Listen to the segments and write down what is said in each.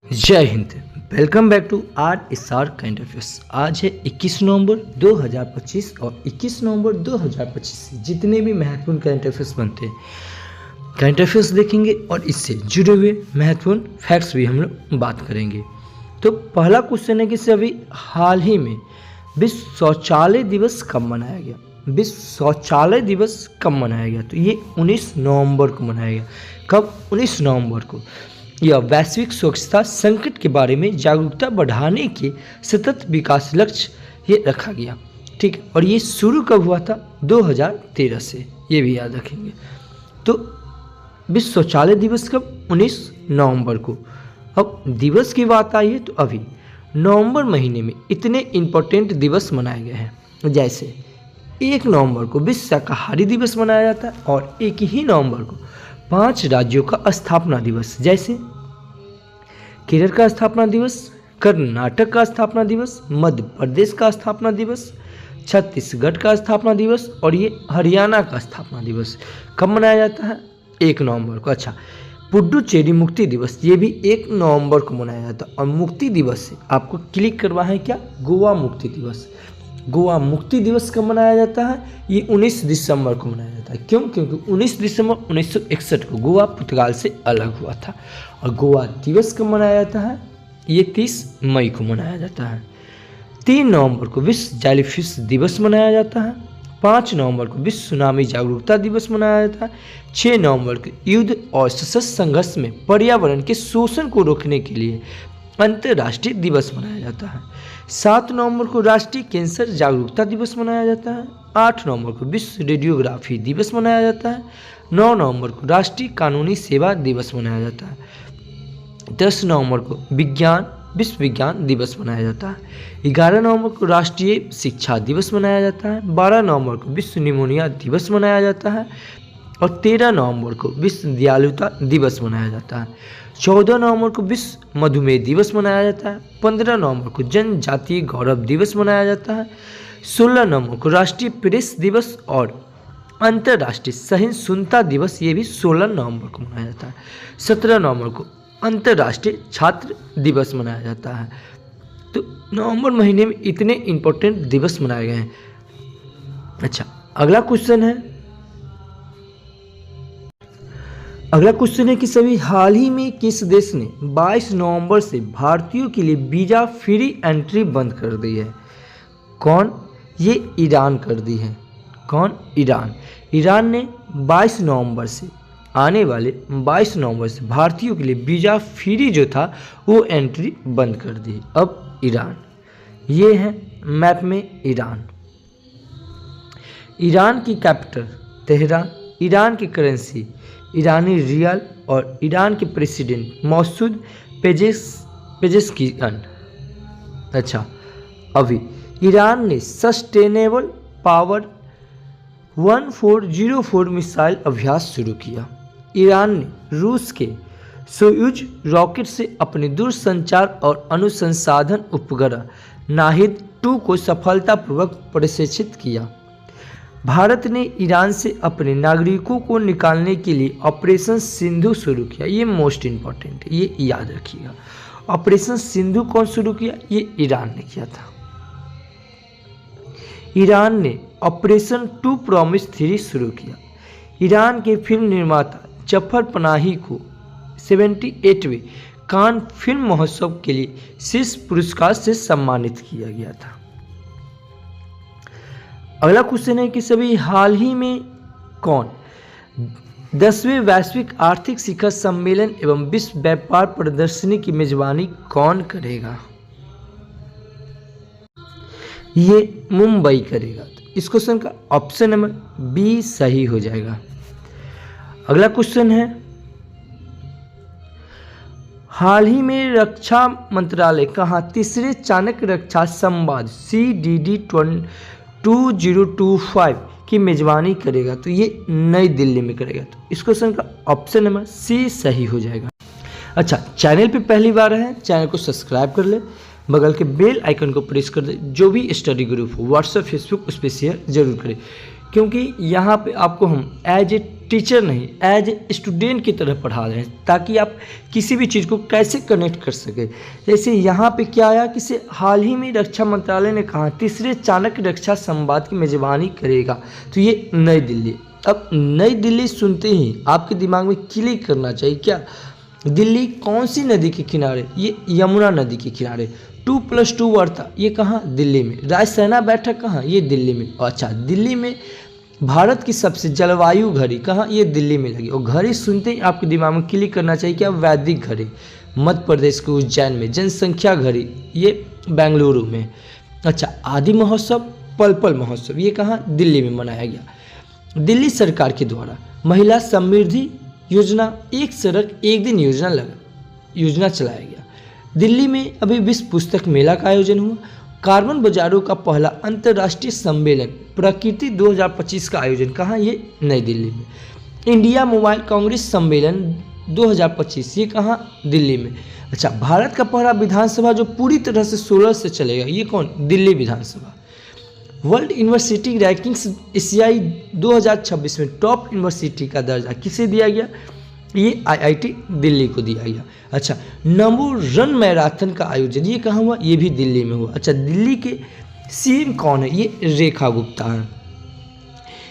जय हिंद। Welcome back to RSR current affairs. आज है 21 नवंबर 2025 और 21 नवंबर 2025 से जितने भी महत्वपूर्ण करंट अफेयर्स बनते हैं करंट अफेयर्स देखेंगे और इससे जुड़े हुए महत्वपूर्ण फैक्ट्स भी हम लोग बात करेंगे। तो पहला क्वेश्चन है कि सभी हाल ही में विश्व शौचालय दिवस कब मनाया गया? विश्व शौचालय दिवस कब मनाया गया? तो ये 19 नवंबर को मनाया गया। कब? 19 नवंबर को। यह वैश्विक स्वच्छता संकट के बारे में जागरूकता बढ़ाने के सतत विकास लक्ष्य ये रखा गया। ठीक है, और ये शुरू कब हुआ था? 2013 से, ये भी याद रखेंगे। तो विश्व शौचालय दिवस कब? 19 नवंबर को। अब दिवस की बात आई है तो अभी नवंबर महीने में इतने इम्पोर्टेंट दिवस मनाए गए हैं, जैसे 1 नवंबर को विश्व शाकाहारी दिवस मनाया जाता है और 1 ही नवंबर को 5 राज्यों का स्थापना दिवस, जैसे केरल का स्थापना दिवस, कर्नाटक का स्थापना दिवस, मध्य प्रदेश का स्थापना दिवस, छत्तीसगढ़ का स्थापना दिवस और ये हरियाणा का स्थापना दिवस कब मनाया जाता है? 1 नवंबर को। अच्छा, पुडुचेरी मुक्ति दिवस, ये भी 1 नवंबर को मनाया जाता है। और मुक्ति दिवस से आपको क्लिक करवा है क्या? गोवा मुक्ति दिवस। गोवा मुक्ति दिवस कब मनाया जाता है? ये 19 दिसंबर को मनाया जाता है। क्यों? क्योंकि 19 दिसंबर 1961 को गोवा पुर्तगाल से अलग हुआ था। और गोवा दिवस कब मनाया जाता है? ये 30 मई को मनाया जाता है। 3 नवंबर को विश्व जेलीफिश दिवस मनाया जाता है। 5 नवंबर को विश्व सुनामी जागरूकता दिवस मनाया जाता है। 6 नवंबर को युद्ध और सशस्त्र संघर्ष में पर्यावरण के शोषण को रोकने के लिए अंतर्राष्ट्रीय दिवस मनाया जाता है। 7 नवंबर को राष्ट्रीय कैंसर जागरूकता दिवस मनाया जाता है। 8 नवंबर को विश्व रेडियोग्राफी दिवस मनाया जाता है। 9 नवंबर को राष्ट्रीय कानूनी सेवा दिवस मनाया जाता है। 10 नवंबर को विश्व विज्ञान दिवस मनाया जाता है। 11 नवंबर को राष्ट्रीय शिक्षा दिवस मनाया जाता है। 12 नवंबर को विश्व निमोनिया दिवस मनाया जाता है और 13 नवंबर को विश्व दयालुता दिवस मनाया जाता है। 14 नवंबर को विश्व मधुमेह दिवस मनाया जाता है। 15 नवंबर को जनजातीय गौरव दिवस मनाया जाता है। 16 नवंबर को राष्ट्रीय प्रेस दिवस और अंतर्राष्ट्रीय सहिष्णुता दिवस, ये भी 16 नवंबर को मनाया जाता है। 17 नवंबर को अंतर्राष्ट्रीय छात्र दिवस मनाया जाता है। तो नवंबर महीने में इतने इंपॉर्टेंट दिवस मनाए गए हैं। अच्छा, अगला क्वेश्चन है कि सभी हाल ही में किस देश ने 22 नवंबर से भारतीयों के लिए वीजा फ्री एंट्री बंद कर दी है? कौन? ये ईरान कर दी है। कौन? ईरान। ईरान ने 22 नवंबर से आने वाले 22 नवंबर से भारतीयों के लिए वीजा फ्री जो था वो एंट्री बंद कर दी। अब ईरान, ये है मैप में ईरान। ईरान की कैपिटल तेहरान, ईरान की करेंसी ईरानी रियाल और ईरान के प्रेसिडेंट मसूद पेजेश्कियान। अच्छा, अभी ईरान ने सस्टेनेबल पावर 1404 मिसाइल अभ्यास शुरू किया। ईरान ने रूस के सोयूज रॉकेट से अपने दूरसंचार और अनुसंधान उपग्रह नाहिद-2 को सफलतापूर्वक प्रक्षेपित किया। भारत ने ईरान से अपने नागरिकों को निकालने के लिए ऑपरेशन सिंधु शुरू किया। ये मोस्ट इम्पॉर्टेंट है, ये याद रखिएगा। ऑपरेशन सिंधु कौन शुरू किया? ये ईरान ने किया था। ईरान ने ऑपरेशन 2 प्रॉमिस 3 शुरू किया। ईरान के फिल्म निर्माता जफर पनाही को 78वें कान फिल्म महोत्सव के लिए शीर्ष पुरस्कार से सम्मानित किया गया था। अगला क्वेश्चन है कि सभी हाल ही में कौन 10वें वैश्विक आर्थिक शिखर सम्मेलन एवं विश्व व्यापार प्रदर्शनी की मेजबानी कौन करेगा? ये मुंबई करेगा। तो इस क्वेश्चन का ऑप्शन नंबर बी सही हो जाएगा। अगला क्वेश्चन है, हाल ही में रक्षा मंत्रालय कहाँ तीसरे चाणक्य रक्षा संवाद CDD 2025 की मेजबानी करेगा? तो ये नई दिल्ली में करेगा। तो इस क्वेश्चन का ऑप्शन नंबर सी सही हो जाएगा। अच्छा, चैनल पे पहली बार है, चैनल को सब्सक्राइब कर ले, बगल के बेल आइकन को प्रेस कर दे। जो भी स्टडी ग्रुप हो व्हाट्सएप फेसबुक उस पर शेयर जरूर करें, क्योंकि यहाँ पे आपको हम एज ए टीचर नहीं, एज ए स्टूडेंट की तरह पढ़ा रहे हैं, ताकि आप किसी भी चीज़ को कैसे कनेक्ट कर सके। जैसे यहाँ पे क्या आया कि से हाल ही में रक्षा मंत्रालय ने कहा तीसरे चाणक्य रक्षा संवाद की मेजबानी करेगा, तो ये नई दिल्ली। अब नई दिल्ली सुनते ही आपके दिमाग में क्लिक करना चाहिए क्या, दिल्ली कौन सी नदी के किनारे, ये यमुना नदी के किनारे। 2+2 वार्ता ये कहाँ, दिल्ली में। राजसेना बैठक कहाँ, ये दिल्ली में। अच्छा, दिल्ली में भारत की सबसे जलवायु घड़ी कहाँ, ये दिल्ली में लगी। और घड़ी सुनते ही आपके दिमाग में क्लिक करना चाहिए क्या, वैदिक घड़ी, मध्य प्रदेश के उज्जैन में। जनसंख्या घड़ी ये बेंगलुरु में। अच्छा, आदि महोत्सव, पल महोत्सव ये कहाँ, दिल्ली में मनाया गया। दिल्ली सरकार के द्वारा महिला समृद्धि योजना, एक सड़क एक दिन योजना चलाया गया। दिल्ली में अभी विश्व पुस्तक मेला का आयोजन हुआ। कार्बन बाजारों का पहला अंतर्राष्ट्रीय सम्मेलन प्रकृति 2025 का आयोजन कहाँ, ये नई दिल्ली में। इंडिया मोबाइल कांग्रेस सम्मेलन 2025 ये कहाँ, दिल्ली में। अच्छा, भारत का पहला विधानसभा जो पूरी तरह से सोलर से चलेगा, ये कौन, दिल्ली विधानसभा। वर्ल्ड यूनिवर्सिटी रैंकिंग्स एशियाई 2026 में टॉप यूनिवर्सिटी का दर्जा किसे दिया गया, ये आईआईटी दिल्ली को दिया गया। अच्छा, नमो रन मैराथन का आयोजन ये कहाँ हुआ, ये भी दिल्ली में हुआ। अच्छा, दिल्ली के सीएम कौन है, ये रेखा गुप्ता है।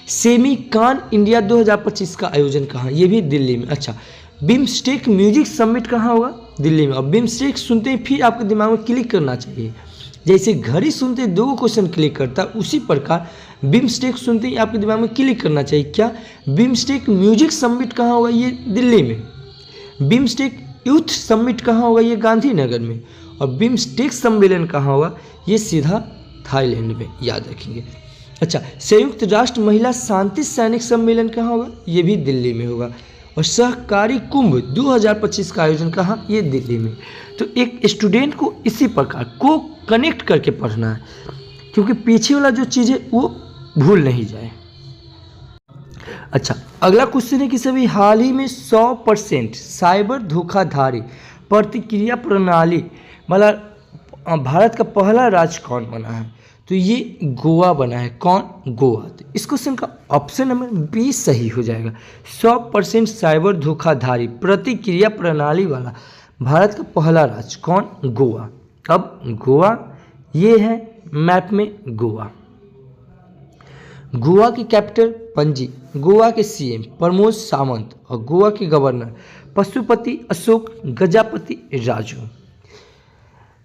सेमी कान इंडिया 2025 का आयोजन कहाँ, ये भी दिल्ली में। अच्छा, बिम्स्टेक म्यूजिक समिट कहाँ होगा, दिल्ली में। और बिम्स्टेक सुनते ही फिर आपके दिमाग में क्लिक करना चाहिए, जैसे घड़ी सुनते 2 क्वेश्चन क्लिक करता है, उसी प्रकार बिम्स्टेक सुनते ही आपके दिमाग में क्लिक करना चाहिए क्या, बिम्स्टेक म्यूजिक समिट कहाँ होगा, ये दिल्ली में। बिम्स्टेक यूथ समिट कहाँ होगा, ये गांधीनगर में। और बिम्स्टेक सम्मेलन कहाँ होगा, ये सीधा थाईलैंड में, याद रखेंगे। अच्छा, संयुक्त राष्ट्र महिला शांति सैनिक सम्मेलन कहाँ होगा, ये भी दिल्ली में होगा। और सहकारी कुंभ 2025 का आयोजन कहाँ, ये दिल्ली में। तो एक स्टूडेंट को इसी प्रकार को कनेक्ट करके पढ़ना है, क्योंकि पीछे वाला जो चीज़ है वो भूल नहीं जाए। अच्छा, अगला क्वेश्चन है कि सभी हाल ही में 100% साइबर धोखाधड़ी प्रतिक्रिया प्रणाली वाला भारत का पहला राज्य कौन बना है, तो ये गोवा बना है। कौन, गोवा। तो इस क्वेश्चन का ऑप्शन नंबर बी सही हो जाएगा। 100% साइबर धोखाधड़ी प्रतिक्रिया प्रणाली वाला भारत का पहला राज्य कौन, गोवा। अब गोवा ये है मैप में गोवा। गोवा की कैपिटल पणजी, गोवा के सीएम प्रमोद सावंत और गोवा के गवर्नर पशुपति अशोक गजापति राजू।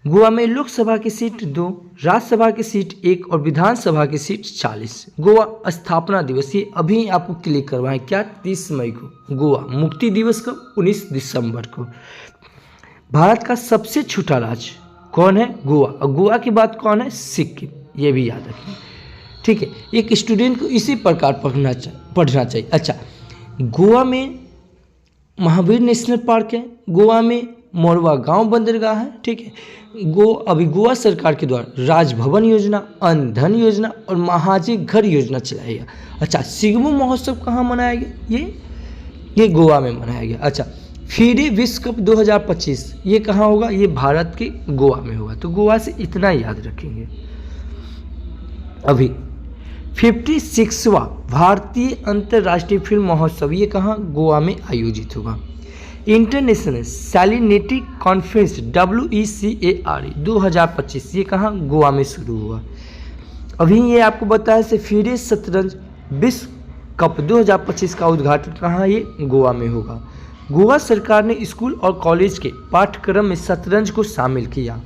गोवा में लोकसभा की सीट 2, राज्यसभा की सीट 1 और विधानसभा की सीट 40। गोवा स्थापना दिवस ये अभी आपको क्लिक करवाएं क्या, 30 मई को। गोवा मुक्ति दिवस को 19 दिसंबर को। भारत का सबसे छोटा राज्य कौन है, गोवा। और गोवा की बात कौन है, सिक्किम, ये भी याद रखें, ठीक है। एक स्टूडेंट को इसी प्रकार पढ़ना चाहिए। अच्छा, गोवा में महावीर नेशनल पार्क है, गोवा में मोरवा गांव बंदरगाह है, ठीक है। अभी गोवा सरकार के द्वारा राजभवन योजना, अन्न धन योजना और महाजी घर योजना चलाई गया। अच्छा, सिगमो महोत्सव कहाँ मनाया गया, ये गोवा में मनाया गया। अच्छा, फीडे विश्व कप 2025 ये कहाँ होगा, ये भारत के गोवा में होगा। तो गोवा से इतना याद रखेंगे। अभी 56वां भारतीय अंतर्राष्ट्रीय फिल्म महोत्सव ये कहाँ, गोवा में आयोजित होगा। इंटरनेशनल सैलिनिटी कॉन्फ्रेंस WECARE 2025 ये कहाँ, गोवा में शुरू हुआ। अभी ये आपको बताया से फीडे शतरंज विश्व कप 2025 का उद्घाटन कहाँ, ये गोवा में होगा। गोवा सरकार ने स्कूल और कॉलेज के पाठ्यक्रम में शतरंज को शामिल किया।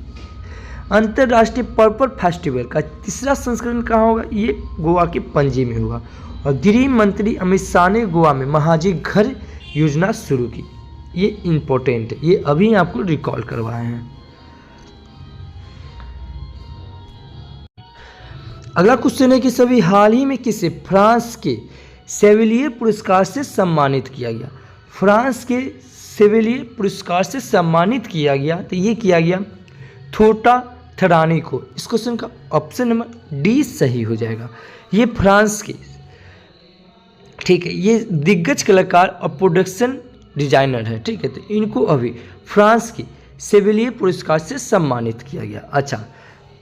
अंतर्राष्ट्रीय पर्पल फेस्टिवल का 3रा संस्करण कहाँ होगा, ये गोवा के पणजी में होगा। और गृह मंत्री अमित शाह ने गोवा में महाजी घर योजना शुरू की। ये इम्पोर्टेंट है, ये अभी आपको रिकॉल करवाए हैं। अगला क्वेश्चन है कि सभी हाल ही में किसे फ्रांस के सेविलियर पुरस्कार से सम्मानित किया गया। फ्रांस के सेविलियर पुरस्कार से सम्मानित किया गया, तो ये किया गया थोटा थरानी को। इस क्वेश्चन का ऑप्शन नंबर डी सही हो जाएगा। ये फ्रांस के, ठीक है, ये दिग्गज कलाकार और प्रोडक्शन डिजाइनर है, ठीक है। तो इनको अभी फ्रांस की सेविलियर पुरस्कार से सम्मानित किया गया। अच्छा,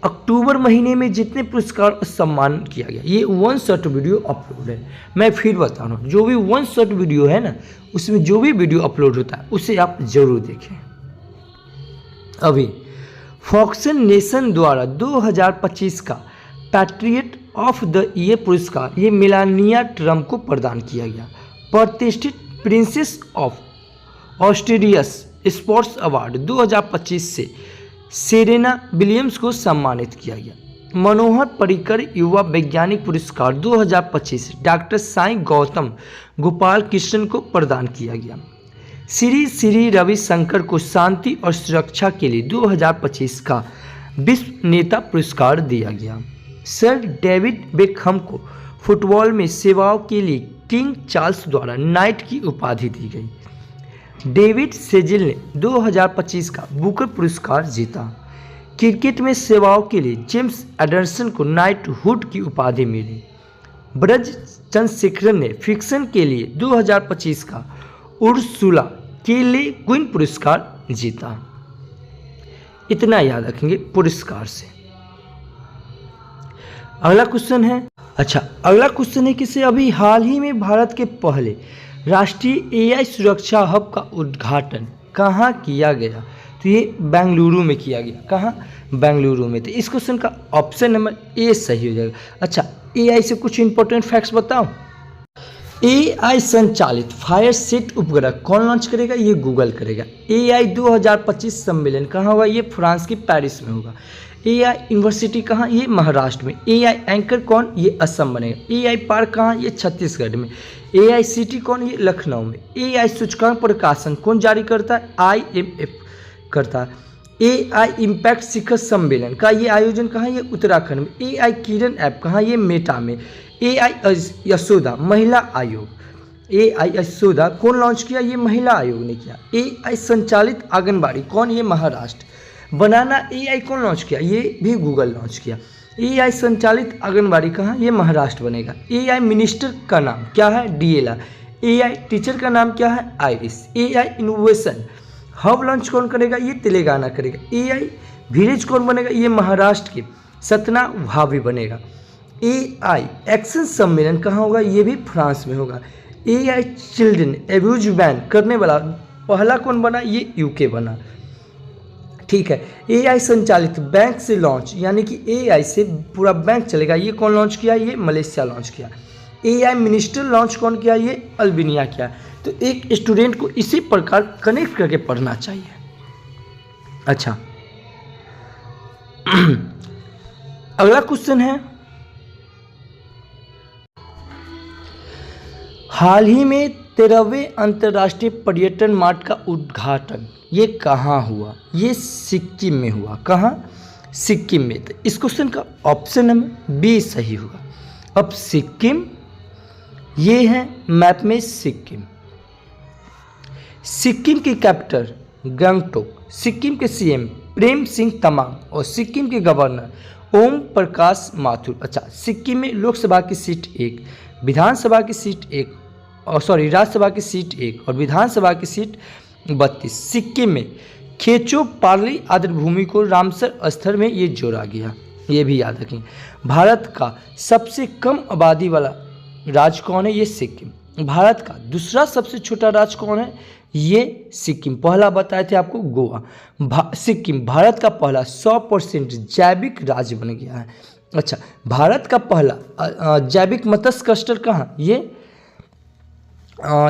अक्टूबर महीने में जितने पुरस्कार और सम्मान किया गया, ये 1 शॉर्ट वीडियो अपलोड है। मैं फिर बता रहा हूँ, जो भी 1 शॉर्ट वीडियो है ना, उसमें जो भी वीडियो अपलोड होता है उसे आप जरूर देखें। अभी फॉक्सन नेशन द्वारा 2025 का पैट्रियट ऑफ द ईयर पुरस्कार ये मेलानिया ट्रम्प को प्रदान किया गया। प्रतिष्ठित प्रिंसेस ऑफ ऑस्ट्रेलियस स्पोर्ट्स अवार्ड 2025 से सेरेना विलियम्स को सम्मानित किया गया। मनोहर पर्रिकर युवा वैज्ञानिक पुरस्कार 2025 डॉक्टर साईं गौतम गोपाल कृष्णन को प्रदान किया गया। श्री श्री रविशंकर को शांति और सुरक्षा के लिए 2025 का विश्व नेता पुरस्कार दिया गया। सर डेविड बेकहम को फुटबॉल में सेवाओं के लिए किंग चार्ल्स द्वारा नाइट की उपाधि दी गई। डेविड सेजिल ने 2025 का बुकर पुरस्कार जीता। क्रिकेट में सेवाओं के लिए जेम्स एंडरसन को नाइटहुड की उपाधि मिली। ब्रज चंद्रशेखरन ने फिक्शन के लिए 2025 का उर्सुला के ले गुइन पुरस्कार जीता। इतना याद रखेंगे पुरस्कार से। अगला क्वेश्चन है, अगला क्वेश्चन है कि अभी हाल ही में भारत के पहले राष्ट्रीय एआई सुरक्षा हब का उद्घाटन कहाँ किया गया? तो ये बेंगलुरु में किया गया। कहाँ? बेंगलुरु में। तो इस क्वेश्चन का ऑप्शन नंबर ए सही हो जाएगा। एआई से कुछ इंपॉर्टेंट फैक्ट्स बताओ। एआई संचालित फायर सेट उपग्रह कौन लॉन्च करेगा? ये गूगल करेगा। एआई 2025 सम्मेलन कहाँ होगा? ये फ्रांस के पेरिस में होगा। एआई यूनिवर्सिटी कहाँ? ये महाराष्ट्र में। एआई एंकर कौन? ये असम बनेगा। एआई पार्क कहाँ? ये छत्तीसगढ़ में। एआई सिटी कौन? ये लखनऊ में। एआई सूचकांक प्रकाशन कौन जारी करता है? IMF करता है। एआई इम्पैक्ट शिखर सम्मेलन का ये आयोजन कहाँ? ये उत्तराखंड में। एआई किरण ऐप कहाँ? ये मेटा में। एआई यशोदा महिला आयोग। एआई यशोदा कौन लॉन्च किया? ये महिला आयोग ने किया। एआई संचालित आंगनबाड़ी कौन? ये महाराष्ट्र। बनाना एआई कौन लॉन्च किया? ये भी गूगल लॉन्च किया। एआई संचालित आंगनबाड़ी कहाँ? ये महाराष्ट्र बनेगा। एआई मिनिस्टर का नाम क्या है? DLR। एआई टीचर का नाम क्या है? Iris. AI innovation hub launch कौन करेगा? ये तेलंगाना करेगा। एआई विलेज कौन बनेगा? ये महाराष्ट्र के सतना भाभी बनेगा। एआई एक्शन सम्मेलन कहाँ होगा? ये भी फ्रांस में होगा। एआई चिल्ड्रन एब्यूज बैन करने वाला पहला कौन बना? ये UK बना। ठीक है। एआई संचालित बैंक से लॉन्च, यानी कि एआई से पूरा बैंक चलेगा, ये कौन लॉन्च किया? ये मलेशिया लॉन्च किया। एआई मिनिस्टर लॉन्च कौन किया? ये अल्बानिया किया। तो एक स्टूडेंट को इसी प्रकार कनेक्ट करके पढ़ना चाहिए। अगला क्वेश्चन है, हाल ही में 13वें अंतर्राष्ट्रीय पर्यटन मार्ट का उद्घाटन ये कहाँ हुआ? ये सिक्किम में हुआ। कहाँ? सिक्किम में। तो इस क्वेश्चन का ऑप्शन नंबर बी सही होगा। अब सिक्किम ये है मैप में सिक्किम। सिक्किम की कैपिटल गंगटोक, सिक्किम के CM प्रेम सिंह तमांग और सिक्किम के गवर्नर ओम प्रकाश माथुर। सिक्किम में लोकसभा की सीट 1, विधानसभा की सीट 1 और राज्यसभा की सीट 1 और विधानसभा की सीट 32। सिक्किम में खेचो पार्ली आर्द्रभूमि को रामसर स्थल में ये जोड़ा गया, ये भी याद रखें। भारत का सबसे कम आबादी वाला राज्य कौन है? ये सिक्किम। भारत का दूसरा सबसे छोटा राज्य कौन है? ये सिक्किम। पहला बताए थे आपको गोवा। सिक्किम भारत का पहला 100% जैविक राज्य बन गया है। भारत का पहला जैविक मत्स्य क्लस्टर कहाँ?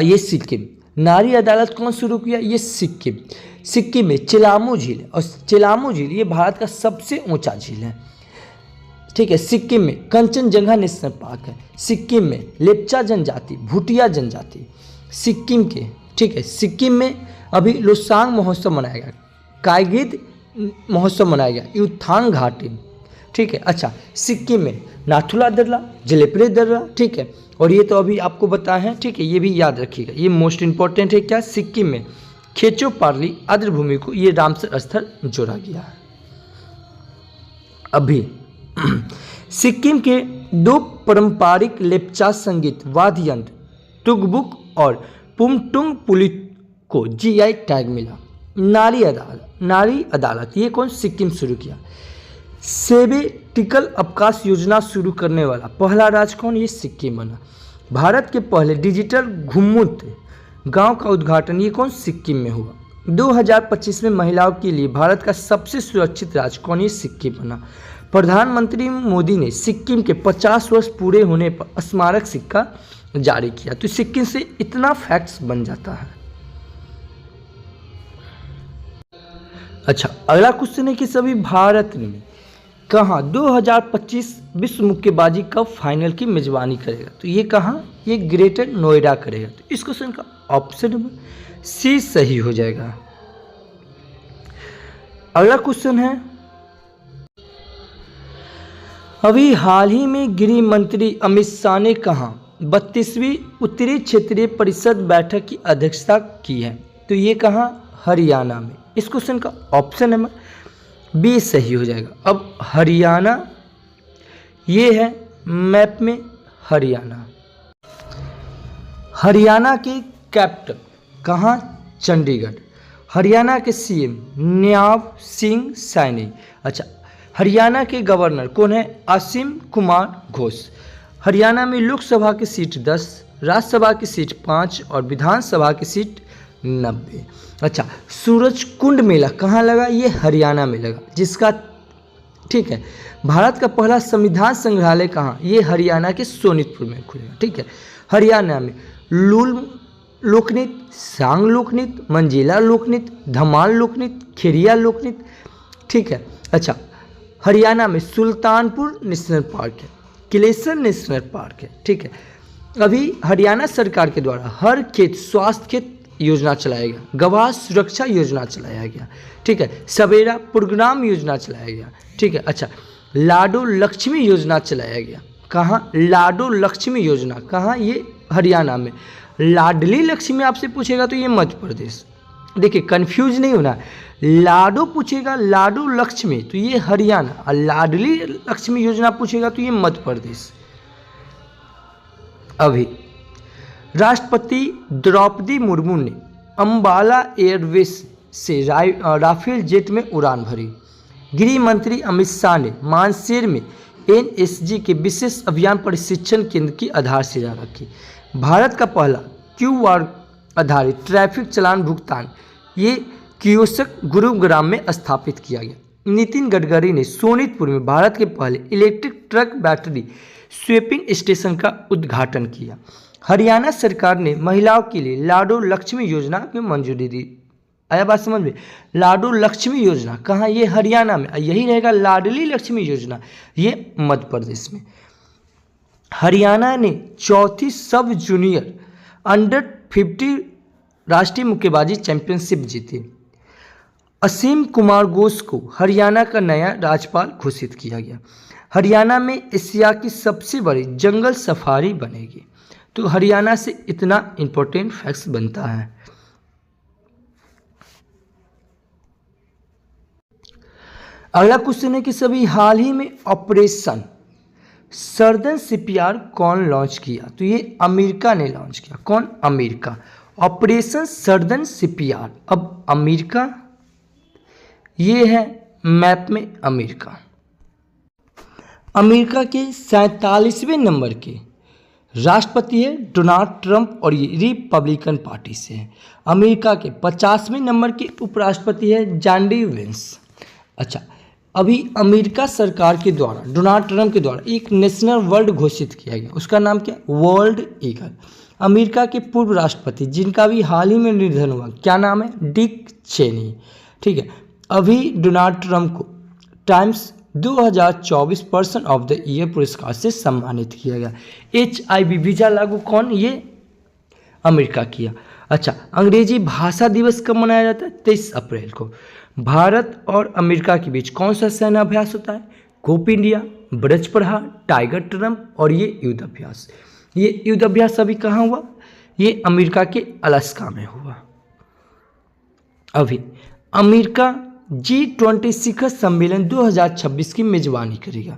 ये सिक्किम। नारी अदालत कौन शुरू किया? ये सिक्किम। सिक्किम में चिलामू झील है और चिलामू झील ये भारत का सबसे ऊंचा झील है। ठीक है। सिक्किम में कंचनजंगा नेशनल पार्क है। सिक्किम में लेप्चा जनजाति, भूटिया जनजाति सिक्किम के। ठीक है। सिक्किम में अभी लोसांग महोत्सव मनाया गया, कायगिद महोत्सव मनाया गया, युथांग घाटी। ठीक है। सिक्किम में नाथुला दर्रा, जलेपरे दर्रा। ठीक है। और ये तो अभी आपको बताया है। ठीक है। ये भी याद रखिएगा, ये मोस्ट इंपॉर्टेंट है। क्या? सिक्किम में खेचो पार्ली आर्द्रभूमि को ये रामसर स्थल जोड़ा गया है। अभी सिक्किम के 2 पारंपरिक लेप्चा संगीत वाद्य यंत्र टुगबुक और पुमटुंग पुलित को GI टैग मिला। नारी अदालत ये कौन? सिक्किम शुरू किया। सेबेटिकल अवकाश योजना शुरू करने वाला पहला राज्य कौन? ये सिक्किम बना। भारत के पहले डिजिटल घुम्मुत गांव का उद्घाटन ये कौन? सिक्किम में हुआ। 2025 में महिलाओं के लिए भारत का सबसे सुरक्षित राज्य कौन? ये सिक्किम बना। प्रधानमंत्री मोदी ने सिक्किम के 50 वर्ष पूरे होने पर स्मारक सिक्का जारी किया। तो सिक्किम से इतना फैक्ट्स बन जाता है। अच्छा, अगला क्वेश्चन है कि सभी भारत में कहाँ 2025 विश्व मुक्केबाजी कप फाइनल की मेजबानी करेगा? तो ये कहाँ? ये ग्रेटर नोएडा करेगा। तो इस क्वेश्चन का ऑप्शन नंबर सी सही हो जाएगा। अगला क्वेश्चन है, अभी हाल ही में गृह मंत्री अमित शाह ने कहाँ 32वीं उत्तरी क्षेत्रीय परिषद बैठक की अध्यक्षता की है? तो ये कहाँ? हरियाणा में। इस क्वेश्चन का ऑप्शन नंबर बी सही हो जाएगा। अब हरियाणा ये है मैप में हरियाणा। हरियाणा के कैपिटल कहाँ? चंडीगढ़। हरियाणा के सीएम न्याव सिंह सैनी। अच्छा, हरियाणा के गवर्नर कौन है? असीम कुमार घोष। हरियाणा में लोकसभा की सीट 10, राज्यसभा की सीट 5 और विधानसभा की सीट 90। अच्छा, सूरज कुंड मेला कहाँ लगा? ये हरियाणा में लगा, जिसका ठीक है। भारत का पहला संविधान संग्रहालय कहाँ? ये हरियाणा के सोनीतपुर में खुलेगा। ठीक है, हरियाणा में लूल लोकनृत्य, सांग लोकनृत्य, मंजिला लोकनृत्य, धमाल नृत्य, खेरिया लोकनृत्य। ठीक है। अच्छा, हरियाणा में सुल्तानपुर नेशनल पार्क है, किलेसर नेशनल पार्क है। ठीक है। अभी हरियाणा सरकार के द्वारा हर खेत स्वास्थ्य खेत योजना चलाया गया, गवाह सुरक्षा योजना चलाया गया। ठीक है, सवेरा प्रोग्राम योजना चलाया गया। ठीक है। अच्छा, लाडो लक्ष्मी योजना चलाया गया। कहाँ? लाडो लक्ष्मी योजना कहाँ? ये हरियाणा में। लाडली लक्ष्मी आपसे पूछेगा तो ये मध्य प्रदेश। देखिए, कंफ्यूज नहीं होना, लाडो पूछेगा लाडो लक्ष्मी तो ये हरियाणा, और लाडली लक्ष्मी योजना पूछेगा तो ये मध्य प्रदेश। अभी राष्ट्रपति द्रौपदी मुर्मू ने अंबाला एयरवेज से राफेल जेट में उड़ान भरी। गृह मंत्री अमित शाह ने मानसेर में एनएसजी के विशेष अभियान प्रशिक्षण केंद्र की आधारशिला रखी। भारत का पहला क्यूआर आधारित ट्रैफिक चालान भुगतान ये कियोस्क गुरुग्राम में स्थापित किया गया। नितिन गडकरी ने सोनीतपुर में भारत के पहले electric truck battery swapping station का उद्घाटन किया। हरियाणा सरकार ने महिलाओं के लिए लाडो लक्ष्मी योजना की मंजूरी दी। आया बात समझ में? लाडो लक्ष्मी योजना कहाँ? ये हरियाणा में। यही रहेगा लाडली लक्ष्मी योजना, ये मध्य प्रदेश में। हरियाणा ने चौथी सब जूनियर अंडर 50 राष्ट्रीय मुक्केबाजी चैंपियनशिप जीती। असीम कुमार घोष को हरियाणा का नया राज्यपाल घोषित किया गया। हरियाणा में एशिया की सबसे बड़ी जंगल सफारी बनेगी। तो हरियाणा से इतना इंपॉर्टेंट फैक्ट्स बनता है। अगला क्वेश्चन है कि सभी हाल ही में ऑपरेशन सर्दन शिपयार्ड कौन लॉन्च किया? तो ये अमेरिका ने लॉन्च किया। कौन? अमेरिका। Operation southern shipyard. अब अमेरिका ये है मैप में अमेरिका। अमेरिका के 47वें नंबर के राष्ट्रपति है डोनाल्ड ट्रंप और ये रिपब्लिकन पार्टी से है। अमेरिका के 50वें नंबर के उपराष्ट्रपति है जॉडी वेंस। अच्छा, अभी अमेरिका सरकार के द्वारा डोनाल्ड ट्रंप के द्वारा एक नेशनल वर्ड घोषित किया गया, उसका नाम क्या? World eagle. अमेरिका के पूर्व राष्ट्रपति जिनका भी हाल ही में निधन हुआ, क्या नाम है? Dick Cheney. ठीक है। अभी डोनाल्ड ट्रंप को Times 2024 person of the year पुरस्कार से सम्मानित किया गया। HIV वीजा लागू कौन? ये अमेरिका किया। अच्छा, अंग्रेजी भाषा दिवस कब मनाया जाता है? 23 अप्रैल को। भारत और अमेरिका के बीच कौन सा सैन्य अभ्यास होता है? कोप इंडिया, ब्रज प्रहार, टाइगर ट्रंप और ये युद्ध अभ्यास। ये युद्ध अभ्यास अभी कहाँ हुआ? ये अमेरिका के अलास्का में हुआ। अभी अमेरिका G20 शिखर सम्मेलन 2026 की मेजबानी करेगा।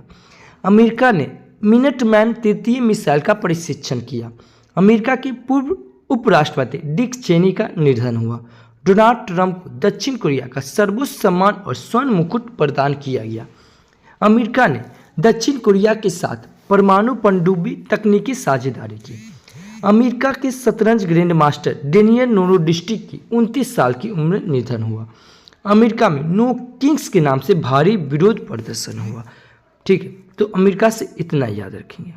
अमेरिका ने मिनटमैन तृतीय मिसाइल का प्रशिक्षण किया। अमेरिका के पूर्व उपराष्ट्रपति डिक चेनी का निधन हुआ। डोनाल्ड ट्रंप को दक्षिण कोरिया का सर्वोच्च सम्मान और स्वर्ण मुकुट प्रदान किया गया। अमेरिका ने दक्षिण कोरिया के साथ परमाणु पनडुब्बी तकनीकी साझेदारी की। अमेरिका के शतरंज ग्रैंड मास्टर डेनियल नोरोडिस्टी की 29 साल की उम्र में निधन हुआ। अमेरिका में नो किंग्स के नाम से भारी विरोध प्रदर्शन हुआ। ठीक है, तो अमेरिका से इतना याद रखेंगे।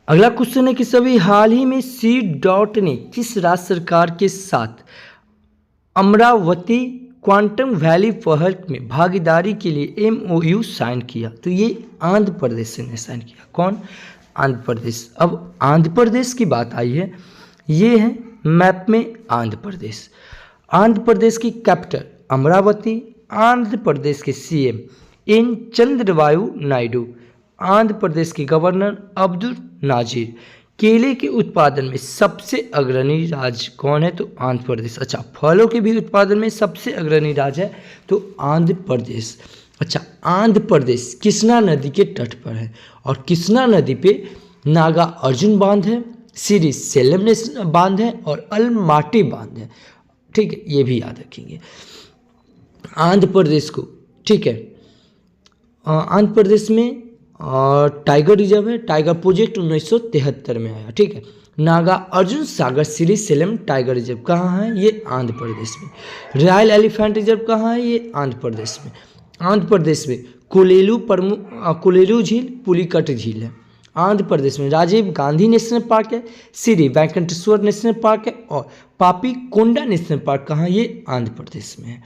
अगला क्वेश्चन है कि सभी हाल ही में सी डॉट ने किस राज्य सरकार के साथ अमरावती क्वांटम वैली प्रोजेक्ट में भागीदारी के लिए MOU साइन किया? तो ये आंध्र प्रदेश ने साइन किया। कौन? आंध्र प्रदेश। अब आंध्र प्रदेश की बात आई है, ये है मैप में आंध्र प्रदेश। आंध्र प्रदेश की कैपिटल अमरावती। आंध्र प्रदेश के CM N चंद्रबाबू नायडू। आंध्र प्रदेश के गवर्नर अब्दुल नाजिर। केले के उत्पादन में सबसे अग्रणी राज्य कौन है? तो आंध्र प्रदेश। अच्छा, फलों के भी उत्पादन में सबसे अग्रणी राज्य है तो आंध्र प्रदेश। अच्छा, आंध्र प्रदेश कृष्णा नदी के तट पर है और कृष्णा नदी पे नागा अर्जुन बांध है, श्री सेलम बांध है और अलमाटी बांध है। ठीक है, ये भी याद रखेंगे आंध्र प्रदेश को। ठीक है, आंध्र प्रदेश में टाइगर रिजर्व है। टाइगर प्रोजेक्ट 1973 में आया। ठीक है, नागा अर्जुन सागर श्री सेलम टाइगर रिजर्व कहाँ है? ये आंध्र प्रदेश में। रॉयल एलिफेंट रिजर्व कहाँ है? ये आंध्र प्रदेश में। आंध्र प्रदेश में कोलेरू झील, पुलिकट झील है। आंध्र प्रदेश में राजीव गांधी नेशनल पार्क है, श्री वेंकटेश्वर नेशनल पार्क है और पापी कोंडा नेशनल पार्क कहाँ? ये आंध्र प्रदेश में है।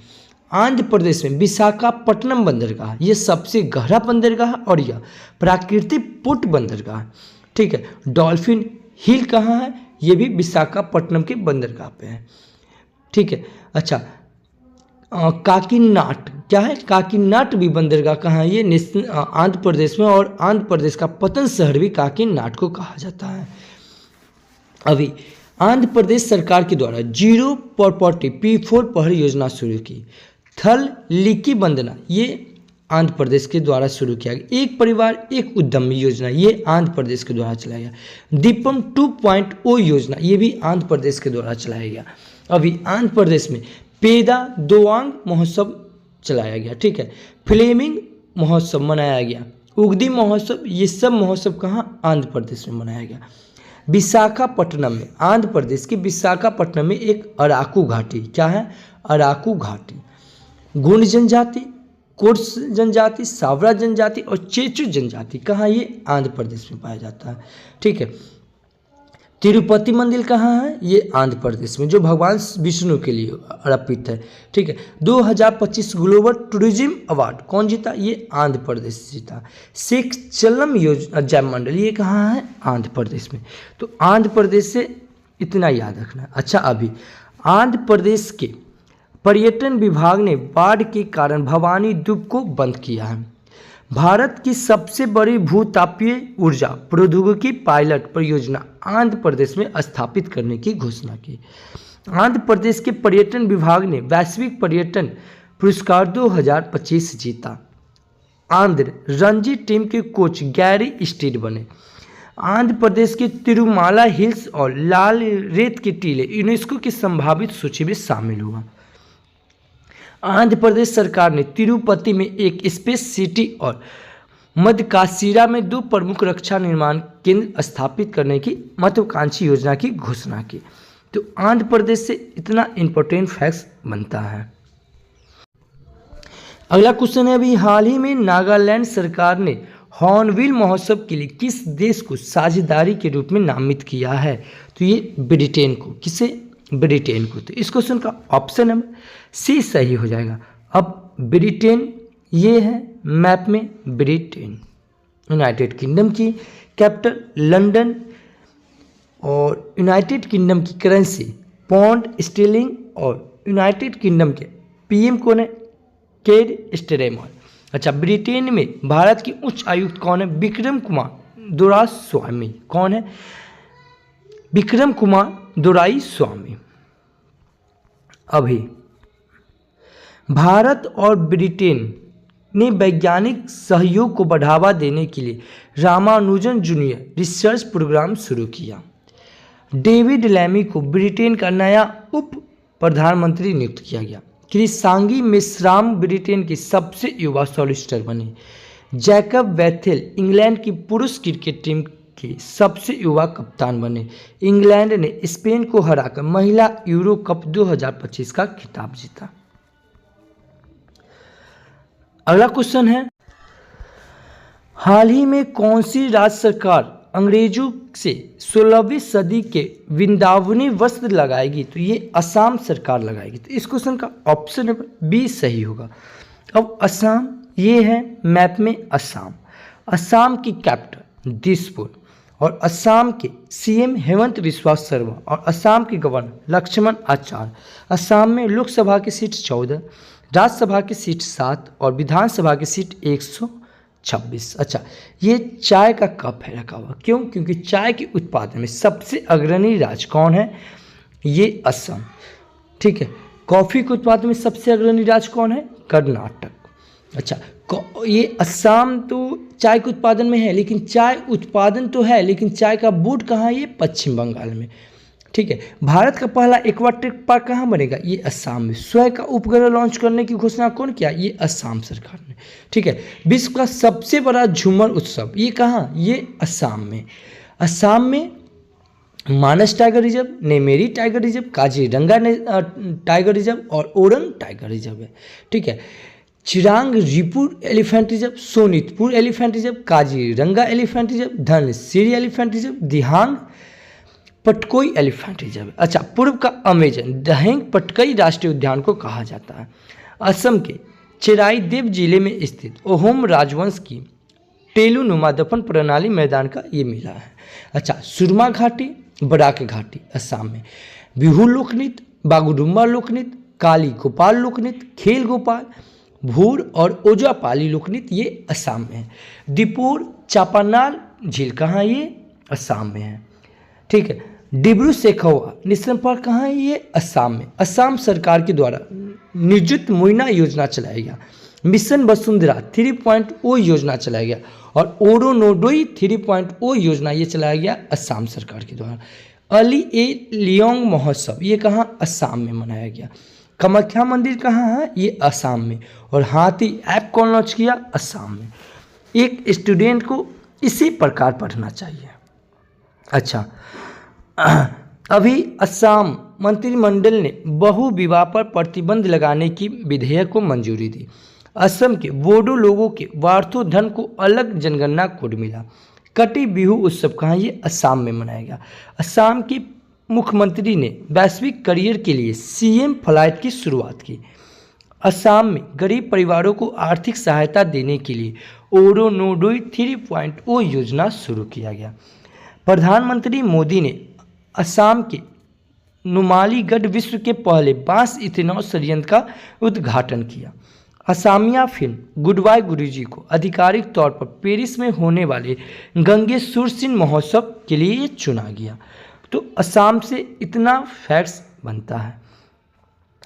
आंध्र प्रदेश में विशाखापट्टनम बंदरगाह, ये सबसे गहरा बंदरगाह और यह प्राकृतिक पुट बंदरगाह है। ठीक है, डॉल्फिन हिल कहाँ है? ये भी विशाखापट्टनम के बंदरगाह पे है। ठीक है, अच्छा, काकीनाड क्या है? काकीनाड भी बंदरगाह कहाँ है? ये आंध्र प्रदेश में और आंध्र प्रदेश का पतन शहर भी काकीनाड को कहा जाता है। अभी आंध्र प्रदेश सरकार के द्वारा जीरो प्रॉपर्टी P4 पहल योजना शुरू की। थल लिकी बंदना, ये आंध्र प्रदेश के द्वारा शुरू किया गया। एक परिवार एक उद्यमी योजना, ये आंध्र प्रदेश के द्वारा चलाया गया। दीपम 2.0 योजना, ये भी आंध्र प्रदेश के द्वारा चलाया गया। अभी आंध्र प्रदेश में पेदा दोवांग महोत्सव चलाया गया। ठीक है, फ्लेमिंग महोत्सव मनाया गया। उगदी महोत्सव, ये सब महोत्सव कहाँ? आंध्र प्रदेश में मनाया गया। विशाखापट्टनम में, आंध्र प्रदेश के विशाखापट्टनम में एक अराकू घाटी, क्या है? अराकू घाटी। गोंड जनजाति, कोर्स जनजाति, सावरा जनजाति और चेचू जनजाति कहाँ? ये आंध्र प्रदेश में पाया जाता है। ठीक है, तिरुपति मंदिर कहाँ है? ये आंध्र प्रदेश में, जो भगवान विष्णु के लिए अर्पित है। ठीक है, 2025 ग्लोबल टूरिज्म अवार्ड कौन जीता? ये आंध्र प्रदेश जीता। शेख चलम योजना जैव मंडल, ये कहाँ है? आंध्र प्रदेश में। तो आंध्र प्रदेश से इतना याद रखना। अच्छा, अभी आंध्र प्रदेश के पर्यटन विभाग ने बाढ़ के कारण भवानी द्वीप को बंद किया है। भारत की सबसे बड़ी भूतापीय ऊर्जा प्रौद्योगिकी पायलट परियोजना आंध्र प्रदेश में स्थापित करने की घोषणा की। आंध्र प्रदेश के पर्यटन विभाग ने वैश्विक पर्यटन पुरस्कार 2025 जीता। आंध्र रणजी टीम के कोच गैरी स्टीड बने। आंध्र प्रदेश के तिरुमाला हिल्स और लाल रेत के टीले यूनेस्को की संभावित सूची में शामिल हुआ। आंध्र प्रदेश सरकार ने तिरुपति में एक स्पेस सिटी और मदकाशीरा में 2 प्रमुख रक्षा निर्माण केंद्र स्थापित करने की महत्वाकांक्षी योजना की घोषणा की। तो आंध्र प्रदेश से इतना इंपॉर्टेंट फैक्ट्स बनता है। अगला क्वेश्चन है, अभी हाल ही में नागालैंड सरकार ने हॉर्नबिल महोत्सव के लिए किस देश को साझेदारी के रूप में नामित किया है? तो ये ब्रिटेन को। किसे? ब्रिटेन को। तो इस क्वेश्चन का ऑप्शन नंबर सी सही हो जाएगा। अब ब्रिटेन ये है मैप में, ब्रिटेन। यूनाइटेड किंगडम की कैपिटल लंदन और यूनाइटेड किंगडम की करेंसी पौंड स्टर्लिंग और यूनाइटेड किंगडम के PM कौन है? केर स्टेरमर। अच्छा, ब्रिटेन में भारत के उच्च आयुक्त कौन है? विक्रम कुमार दोराईस्वामी। कौन है? विक्रम कुमार दोराईस्वामी। अभी भारत और ब्रिटेन ने वैज्ञानिक सहयोग को बढ़ावा देने के लिए रामानुजन जूनियर रिसर्च प्रोग्राम शुरू किया। डेविड लैमी को ब्रिटेन का नया उप प्रधानमंत्री नियुक्त किया गया। क्रिसांगी मेश्राम ब्रिटेन की सबसे युवा सॉलिसिटर बने। जैकब वेथेल इंग्लैंड की पुरुष क्रिकेट टीम के सबसे युवा कप्तान बने। इंग्लैंड ने स्पेन को हराकर महिला यूरो कप 2025 का खिताब जीता। अगला क्वेश्चन है, हाल ही में कौन सी राज्य सरकार अंग्रेजों से 16वीं सदी के वृंदावनी वस्त्र लगाएगी? तो ये असम सरकार लगाएगी। तो इस क्वेश्चन का ऑप्शन नंबर बी सही होगा। अब असम ये है मैप में असम। असम की कैपिटल दिसपुर और असम के सीएम हेमंत बिस्वा शर्मा और असम के गवर्नर लक्ष्मण आचार्य। असम में लोकसभा की सीट 14, राज्यसभा की सीट 7 और विधानसभा की सीट 126। अच्छा, ये चाय का कप है रखा हुआ, क्यों? क्योंकि चाय के उत्पादन में सबसे अग्रणी राज्य कौन है? ये असम। ठीक है, कॉफ़ी के उत्पादन में सबसे अग्रणी राज्य कौन है? कर्नाटक। अच्छा, ये असम तो चाय के उत्पादन में है, लेकिन चाय उत्पादन तो है, लेकिन चाय का बोर्ड कहाँ है? ये पश्चिम बंगाल में। ठीक है, भारत का पहला एक्वाटिक पार्क कहाँ बनेगा? ये असम में। स्वयं का उपग्रह लॉन्च करने की घोषणा कौन किया? ये असम सरकार ने। ठीक है, विश्व का सबसे बड़ा झूमर उत्सव ये कहाँ? ये असम में। असम में Manas tiger reserve, Nameri tiger reserve, Kaziranga tiger reserve और ओरंग टाइगर रिजर्व है। ठीक है, Chirang Ripu elephant reserve, Sonitpur elephant reserve, Kaziranga elephant reserve, Dhansiri elephant reserve, Dihing Patkai elephant reserve. अच्छा, पूर्व का अमेजन दहेंग पटकई राष्ट्रीय उद्यान को कहा जाता है। असम के चिराईदेव जिले में स्थित ओहोम राजवंश की टेलुनुमा दफन प्रणाली मैदान का ये मिला है। अच्छा, सुरमा घाटी, बराक घाटी असम में, बिहू लोकनृत्य, बागुडुम्बा लोकनृत्य, काली गोपाल लोकनृत्य, खेल गोपाल, भूर और ओजापाली लोकनृत्य ये असम में है। दीपोर चापानाल झील कहाँ? ये असम में है। ठीक है, डिब्रू सेखौवा नेशनल पार्क कहाँ है? ये असम में। असम सरकार के द्वारा निजुत मुइना योजना चलाया गया। मिशन वसुंधरा 3.0 योजना चलाया गया और ओरोनोडोई 3.0 योजना ये चलाया गया असम सरकार के द्वारा। अली ए लियोंग महोत्सव ये कहाँ? असम में मनाया गया। कामाख्या मंदिर कहाँ है? ये असम में। और हाथी ऐप कौन लॉन्च किया? असम में। एक स्टूडेंट को इसी प्रकार पढ़ना चाहिए। अच्छा, अभी असम मंत्रिमंडल ने बहु विवाह पर प्रतिबंध लगाने की विधेयक को मंजूरी दी। असम के बोडो लोगों के वार्थो धन को अलग जनगणना कोड मिला। कटी बिहू उत्सव कहाँ? ये असम में मनाया गया। असम के मुख्यमंत्री ने वैश्विक करियर के लिए सीएम फ्लाइट की शुरुआत की। असम में गरीब परिवारों को आर्थिक सहायता देने के लिए ओरोनोडोई 3.0 योजना शुरू किया गया। प्रधानमंत्री मोदी ने असम के नुमालीगढ़ विश्व के पहले बांस इथेनॉल संयंत्र का उद्घाटन किया। असमिया फिल्म गुड बाय गुरुजी को आधिकारिक तौर पर पेरिस में होने वाले गंगे सुरसिन महोत्सव के लिए चुना गया। तो असम से इतना फैक्ट्स बनता है।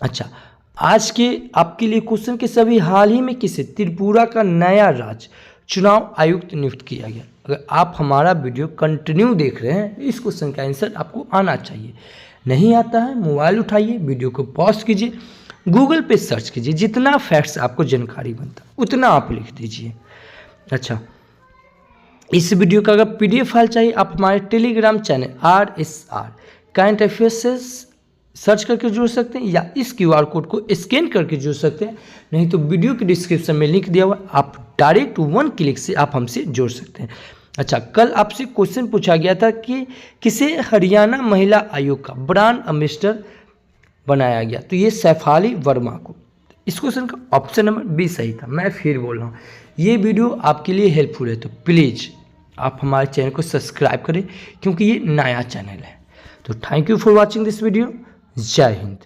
अच्छा, आज के आपके लिए क्वेश्चन के सभी हाल ही में किसे त्रिपुरा का नया राज्य चुनाव आयुक्त नियुक्त किया गया? अगर आप हमारा वीडियो कंटिन्यू देख रहे हैं, इस क्वेश्चन का आंसर आपको आना चाहिए। नहीं आता है, मोबाइल उठाइए, वीडियो को पॉज कीजिए, गूगल पे सर्च कीजिए, जितना फैक्ट्स आपको जानकारी बनता उतना आप लिख दीजिए। अच्छा, इस वीडियो का अगर PDF फाइल चाहिए आप हमारे Telegram channel RSR current affairs से सर्च करके जुड़ सकते हैं या इस QR कोड को स्कैन करके जुड़ सकते हैं। नहीं तो वीडियो के डिस्क्रिप्शन में लिंक दिया हुआ, आप डायरेक्ट 1 क्लिक से आप हमसे जुड़ सकते हैं। अच्छा, कल आपसे क्वेश्चन पूछा गया था कि किसे हरियाणा महिला आयोग का ब्रांड एम्बेसडर बनाया गया? तो ये सैफाली वर्मा को। इस क्वेश्चन का ऑप्शन नंबर बी सही था। मैं फिर बोल रहा हूँ, ये वीडियो आपके लिए हेल्पफुल है तो प्लीज़ आप हमारे चैनल को सब्सक्राइब करें, क्योंकि ये नया चैनल है। तो thank you for watching this video. जय हिंद।